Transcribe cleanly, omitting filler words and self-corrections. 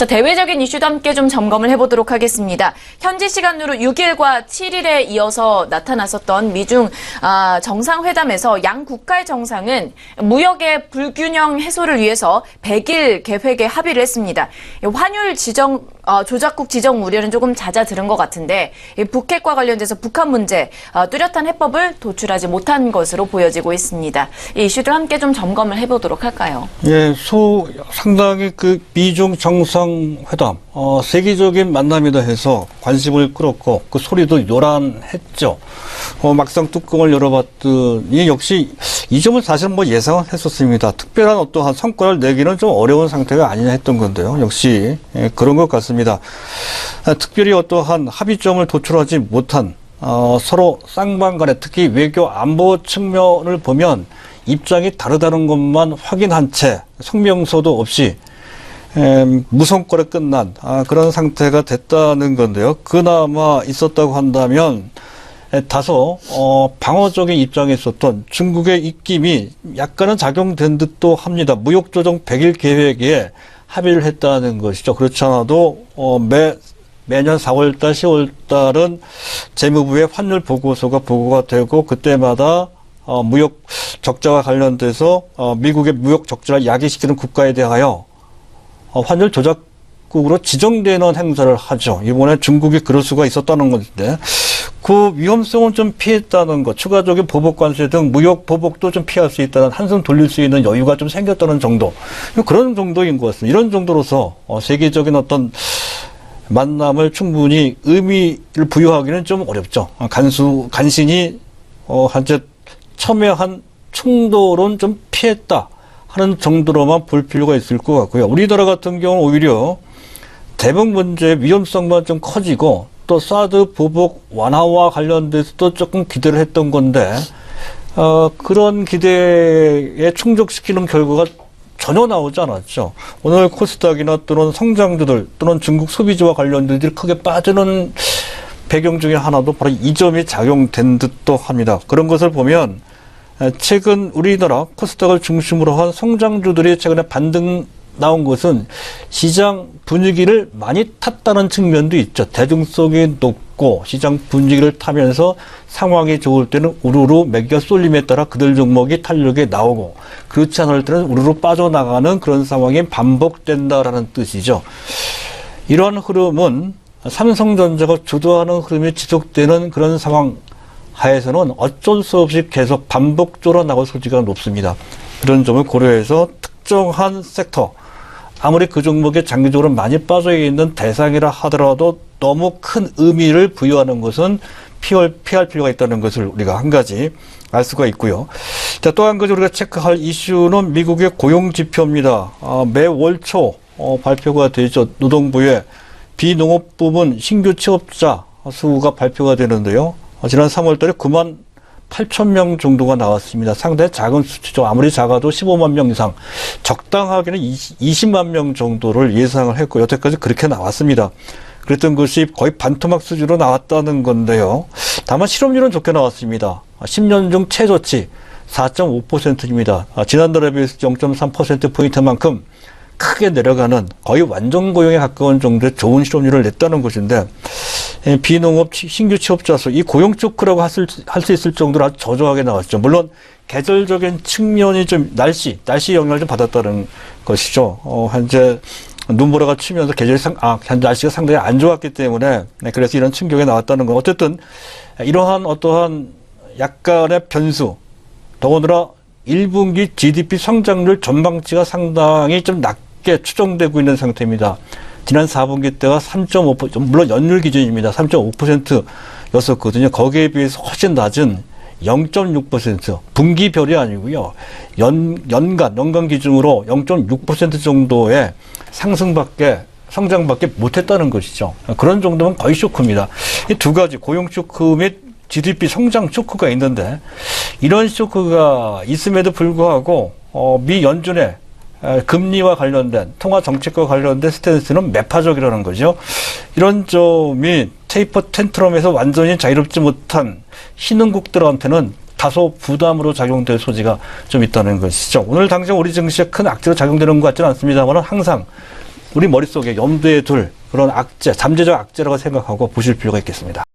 자, 대외적인 이슈도 함께 좀 점검을 해보도록 하겠습니다. 현지 시간으로 6일과 7일에 이어서 나타났었던 미중 정상회담에서 양 국가의 정상은 무역의 불균형 해소를 위해서 100일 계획에 합의를 했습니다. 환율 조작국 지정 우려는 조금 잦아들은 것 같은데 북핵과 관련돼서 북한 문제 뚜렷한 해법을 도출하지 못한 것으로 보여지고 있습니다. 이 이슈도 함께 좀 점검을 해보도록 할까요? 예, 상당히 그 미중 정상회담 세계적인 만남이다 해서 관심을 끌었고 그 소리도 요란했죠. 막상 뚜껑을 열어봤더니 역시 이 점은 사실 뭐 예상은 했었습니다. 특별한 어떠한 성과를 내기는 좀 어려운 상태가 아니냐 했던 건데요. 역시 그런 것 같습니다. 특별히 어떠한 합의점을 도출하지 못한 서로 쌍방 간에 특히 외교 안보 측면을 보면 입장이 다르다는 것만 확인한 채 성명서도 없이 무성과로 끝난 그런 상태가 됐다는 건데요. 그나마 있었다고 한다면 다소 방어적인 입장에 있었던 중국의 입김이 약간은 작용된 듯도 합니다. 무역조정 100일 계획에 합의를 했다는 것이죠. 그렇지 않아도 매년 4월달, 10월달은 재무부의 환율 보고서가 보고가 되고 그때마다 무역 적자와 관련돼서 미국의 무역 적자를 야기시키는 국가에 대하여 환율 조작국으로 지정되는 행사를 하죠. 이번에 중국이 그럴 수가 있었다는 건데 그 위험성은 좀 피했다는 것, 추가적인 보복 관세 등 무역 보복도 좀 피할 수 있다는 한숨 돌릴 수 있는 여유가 좀 생겼다는 정도, 그런 정도인 것 같습니다. 이런 정도로서 세계적인 어떤 만남을 충분히 의미를 부여하기는 좀 어렵죠. 간신히 한째 첨예한 충돌은 좀 피했다 하는 정도로만 볼 필요가 있을 것 같고요. 우리나라 같은 경우는 오히려 대북 문제의 위험성만 좀 커지고 또 사드 보복 완화와 관련돼서도 조금 기대를 했던 건데 그런 기대에 충족시키는 결과가 전혀 나오지 않았죠. 오늘 코스닥이나 또는 성장주들 또는 중국 소비주와 관련들이 크게 빠지는 배경 중에 하나도 바로 이 점이 작용된 듯도 합니다. 그런 것을 보면 최근 우리나라 코스닥을 중심으로 한 성장주들이 최근에 반등 나온 것은 시장 분위기를 많이 탔다는 측면도 있죠. 대중성이 높고 시장 분위기를 타면서 상황이 좋을 때는 우르르 매기가 쏠림에 따라 그들 종목이 탄력에 나오고 그렇지 않을 때는 우르르 빠져나가는 그런 상황이 반복된다라는 뜻이죠. 이러한 흐름은 삼성전자가 주도하는 흐름이 지속되는 그런 상황 하에서는 어쩔 수 없이 계속 반복적으로 나올 소지가 높습니다. 그런 점을 고려해서 특정한 섹터, 아무리 그 종목에 장기적으로 많이 빠져있는 대상이라 하더라도 너무 큰 의미를 부여하는 것은 피할 필요가 있다는 것을 우리가 한 가지 알 수가 있고요. 자, 또 한 가지 우리가 체크할 이슈는 미국의 고용지표입니다. 매월 초 발표가 되죠. 노동부의 비농업 부문 신규 취업자 수가 발표가 되는데요. 지난 3월 달에 9만 8천 명 정도가 나왔습니다. 상당히 작은 수치죠. 아무리 작아도 15만 명 이상, 적당하게는 20만 명 정도를 예상을 했고 여태까지 그렇게 나왔습니다. 그랬던 것이 거의 반토막 수준으로 나왔다는 건데요. 다만 실업률은 좋게 나왔습니다. 10년 중 최저치 4.5%입니다. 지난달에 비해서 0.3%포인트만큼 크게 내려가는 거의 완전 고용에 가까운 정도의 좋은 실업률을 냈다는 것인데 비농업 신규 취업자 수, 이 고용 쇼크라고 할 수 있을 정도로 아주 저조하게 나왔죠. 물론 계절적인 측면이 좀 날씨 영향을 좀 받았다는 것이죠. 현재 눈보라가 치면서 현재 날씨가 상당히 안 좋았기 때문에 그래서 이런 충격이 나왔다는 건 어쨌든 이러한 어떠한 약간의 변수, 더군다나 1분기 GDP 성장률 전망치가 상당히 좀 낮게 추정되고 있는 상태입니다. 지난 4분기 때가 3.5%, 물론 연율 기준입니다. 3.5%였었거든요. 거기에 비해서 훨씬 낮은 0.6%, 분기별이 아니고요. 연간 기준으로 0.6% 정도의 성장밖에 못했다는 것이죠. 그런 정도면 거의 쇼크입니다. 이 두 가지, 고용 쇼크 및 GDP 성장 쇼크가 있는데 이런 쇼크가 있음에도 불구하고 미 연준의 금리와 관련된 통화 정책과 관련된 스탠스는 매파적이라는 거죠. 이런 점이 테이퍼 텐트럼에서 완전히 자유롭지 못한 신흥국들한테는 다소 부담으로 작용될 소지가 좀 있다는 것이죠. 오늘 당장 우리 증시에 큰 악재로 작용되는 것 같지는 않습니다만 항상 우리 머릿속에 염두에 둘 그런 악재, 잠재적 악재라고 생각하고 보실 필요가 있겠습니다.